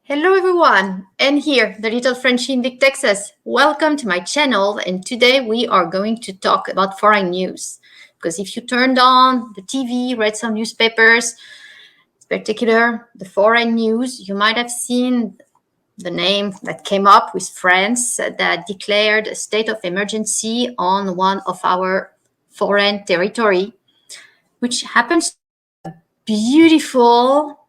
Hello everyone, and here, the little Frenchie in Big Texas. Welcome to my channel, and today we are going to talk about foreign news. Because if you turned on the TV, read some newspapers, in particular the foreign news, you might have seen the name that came up with France that declared a state of emergency on one of our foreign territory, which happens to be a beautiful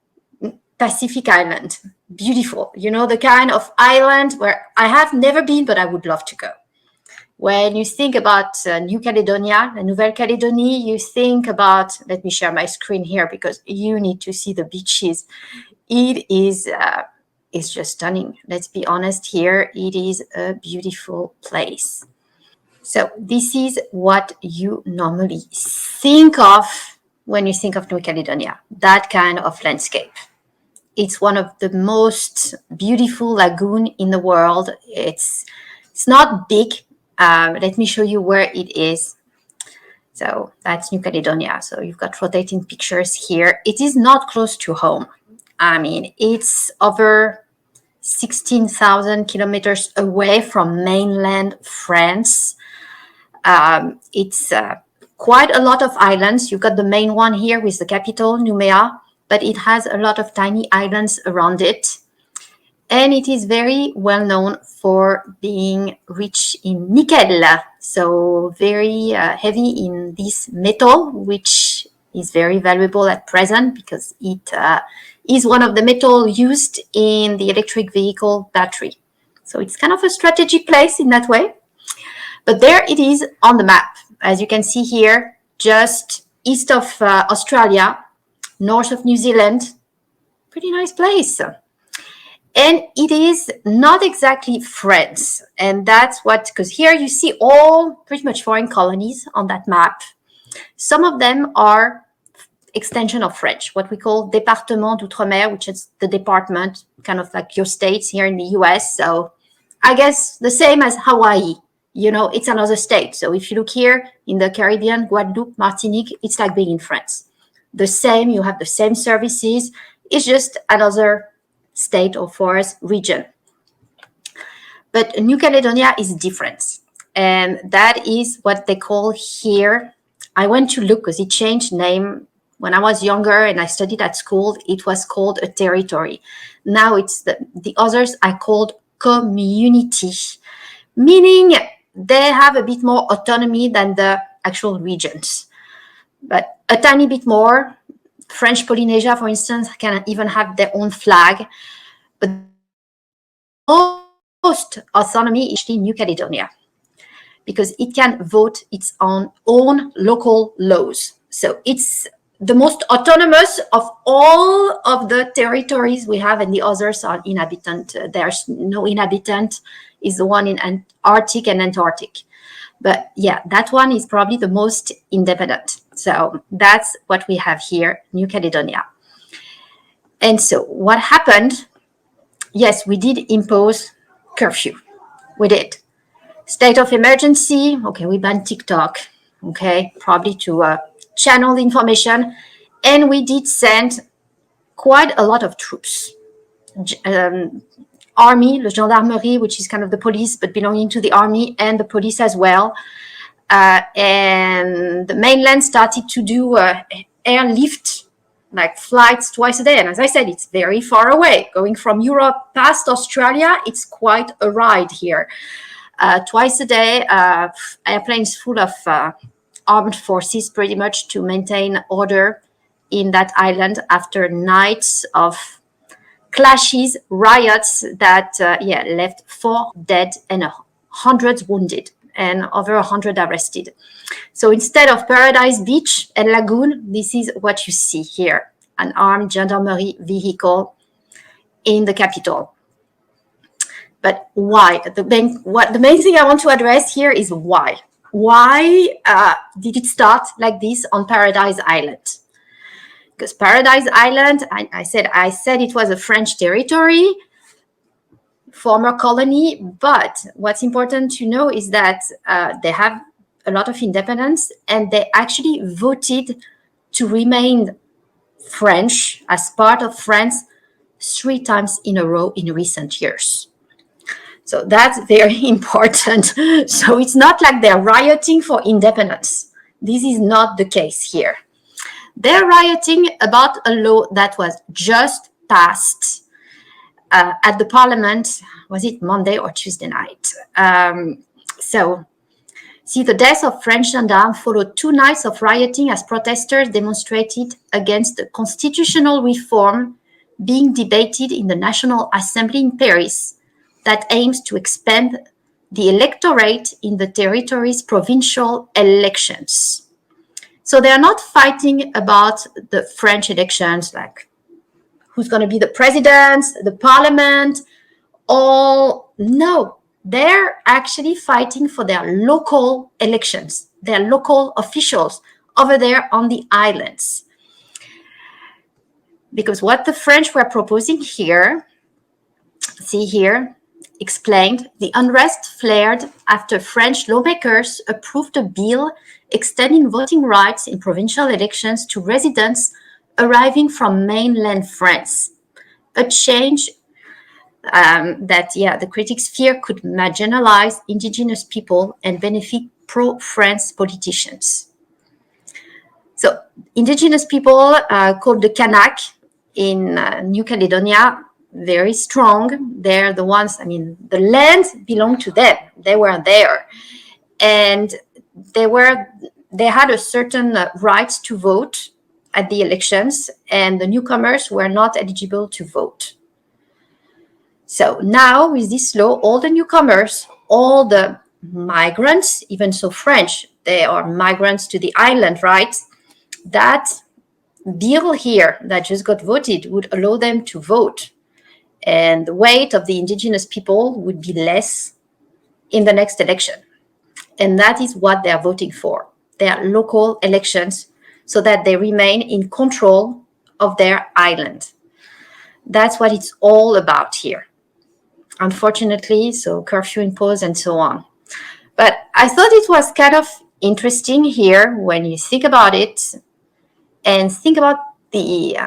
Pacific island. Beautiful. You know, the kind of island where I have never been, but I would love to go. When you think about New Caledonia, Nouvelle Caledonie, you think about, let me share my screen here because you need to see the beaches. It is it's just stunning. Let's be honest here. It is a beautiful place. So this is what you normally think of when you think of New Caledonia, that kind of landscape. It's one of the most beautiful lagoon in the world. It's not big. Let me show you where it is. So that's New Caledonia. So you've got rotating pictures here. It is not close to home. I mean, it's over 16,000 kilometers away from mainland France. It's quite a lot of islands. You've got the main one here with the capital, Noumea, but it has a lot of tiny islands around it. And it is very well known for being rich in nickel, so very heavy in this metal, which is very valuable at present because it is one of the metal used in the electric vehicle battery. So it's kind of a strategic place in that way. But there it is on the map. As you can see here, just east of Australia, north of New Zealand. Pretty nice place. And it is not exactly France. And that's what, because here you see all pretty much foreign colonies on that map. Some of them are extension of French, what we call département d'outre-mer, which is the department, kind of like your states here in the US. So I guess the same as Hawaii. You know, it's another state. So if you look here in the Caribbean, Guadeloupe, Martinique, it's like being in France. The same, you have the same services. It's just another state or forest region. But New Caledonia is different. And that is what they call here. I went to look because it changed name. When I was younger and I studied at school, it was called a territory. Now it's the others are called community, meaning they have a bit more autonomy than the actual regions, but a tiny bit more. French Polynesia, for instance, can even have their own flag, but most autonomy is actually New Caledonia because it can vote its own local laws. So it's the most autonomous of all of the territories we have, and the others are inhabitant. There's no inhabitant, is the one in Arctic and Antarctic. But yeah, that one is probably the most independent. So that's what we have here, New Caledonia. And so what happened? Yes, we did impose curfew. We did. State of emergency. Okay, we banned TikTok. Okay, probably to channel information. And we did send quite a lot of troops. Army, the gendarmerie, which is kind of the police, but belonging to the army, and the police as well. And the mainland started to do airlift, like flights twice a day. And as I said, it's very far away. Going from Europe past Australia, it's quite a ride here. Twice a day, airplanes full of armed forces pretty much to maintain order in that island after nights of clashes, riots that left 4 dead and hundreds wounded and over 100 arrested. So instead of Paradise Beach and Lagoon, this is what you see here, an armed gendarmerie vehicle in the capital. But why? The main thing I want to address here is why. Why did it start like this on Paradise Island? Because Paradise Island, I said it was a French territory, former colony, but what's important to know is that they have a lot of independence and they actually voted to remain French as part of France 3 times in a row in recent years. So that's very important. So it's not like they're rioting for independence. This is not the case here. They're rioting about a law that was just passed at the parliament. Was it Monday or Tuesday night? See, the death of French gendarmes followed 2 nights of rioting as protesters demonstrated against the constitutional reform being debated in the National Assembly in Paris that aims to expand the electorate in the territory's provincial elections. So they're not fighting about the French elections, like who's going to be the president, the parliament, all. No, they're actually fighting for their local elections, their local officials over there on the islands. Because what the French were proposing here, see here, explained, the unrest flared after French lawmakers approved a bill extending voting rights in provincial elections to residents arriving from mainland France. A change that the critics fear could marginalize indigenous people and benefit pro-France politicians. So indigenous people called the Kanak in New Caledonia, very strong. They're the ones, the land belonged to them. They were there. And they had a certain rights to vote at the elections, and the newcomers were not eligible to vote. So now with this law, all the newcomers, all the migrants, even so French, they are migrants to the island, right? That bill here that just got voted would allow them to vote. And the weight of the indigenous people would be less in the next election. And that is what they're voting for, their local elections, so that they remain in control of their island. That's what it's all about here. Unfortunately, so curfew imposed and so on. But I thought it was kind of interesting here when you think about it and think about the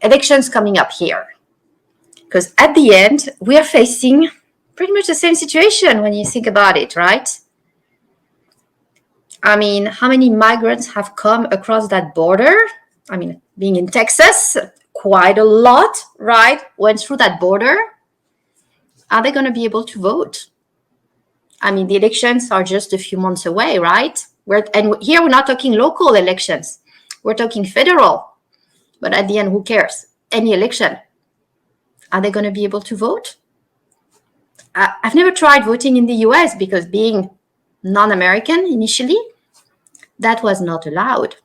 elections coming up here. Because at the end, we are facing pretty much the same situation when you think about it, right? How many migrants have come across that border? Being in Texas, quite a lot, right? Went through that border. Are they going to be able to vote? The elections are just a few months away, right? And here we're not talking local elections. We're talking federal. But at the end, who cares? Any election. Are they going to be able to vote? I've never tried voting in the US because being non-American initially, that was not allowed.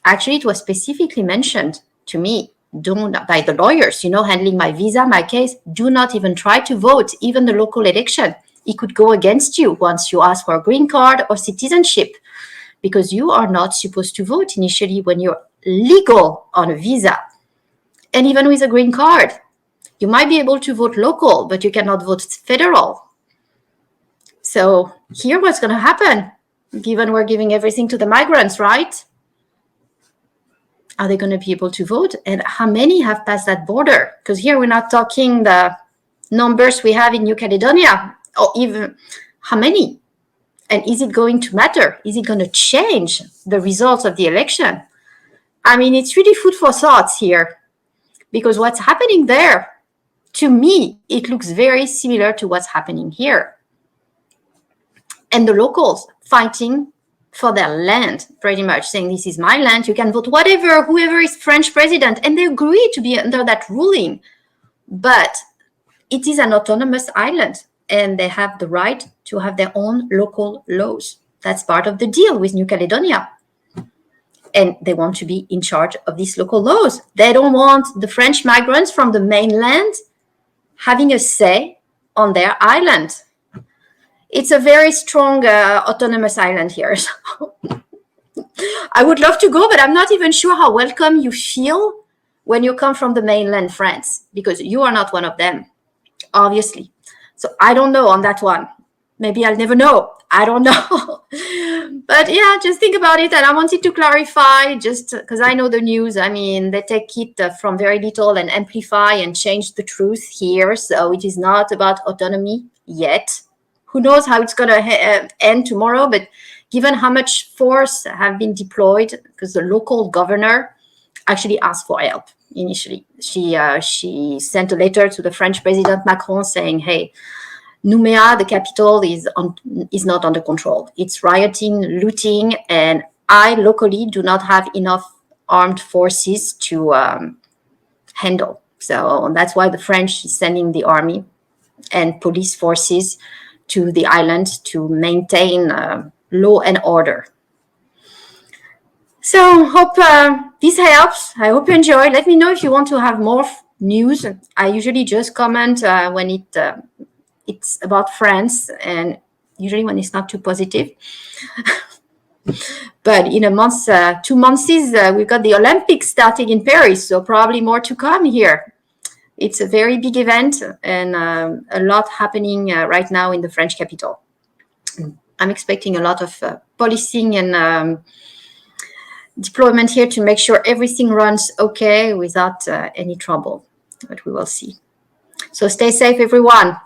Actually, it was specifically mentioned to me by the lawyers, handling my visa, my case, do not even try to vote, even the local election. It could go against you once you ask for a green card or citizenship, because you are not supposed to vote initially when you're legal on a visa. And even with a green card, you might be able to vote local, but you cannot vote federal. So here what's going to happen, given we're giving everything to the migrants, right? Are they going to be able to vote? And how many have passed that border? Because here we're not talking the numbers we have in New Caledonia, or even how many. And is it going to matter? Is it going to change the results of the election? It's really food for thoughts here. Because what's happening there, to me, it looks very similar to what's happening here. And the locals fighting for their land, pretty much saying, this is my land, you can vote whoever is French president. And they agree to be under that ruling. But it is an autonomous island, and they have the right to have their own local laws. That's part of the deal with New Caledonia. And they want to be in charge of these local laws. They don't want the French migrants from the mainland having a say on their island. It's a very strong autonomous island here. So I would love to go, but I'm not even sure how welcome you feel when you come from the mainland France, because you are not one of them, obviously. So I don't know on that one. Maybe I'll never know. I don't know. But yeah, just think about it. And I wanted to clarify, just because I know the news. I mean, they take it from very little and amplify and change the truth here. So it is not about autonomy yet. Who knows how it's going to end tomorrow? But given how much force have been deployed, because the local governor actually asked for help initially. She sent a letter to the French President Macron saying, hey, Noumea, the capital, is not under control. It's rioting, looting, and I locally do not have enough armed forces to handle. So that's why the French is sending the army and police forces to the island to maintain law and order. So hope this helps. I hope you enjoy. Let me know if you want to have more news. I usually just comment when it's about France, and usually when it's not too positive. But in a month, 2 months, we've got the Olympics starting in Paris, so probably more to come here. It's a very big event and a lot happening right now in the French capital. I'm expecting a lot of policing and deployment here to make sure everything runs okay without any trouble, but we will see. So stay safe, everyone.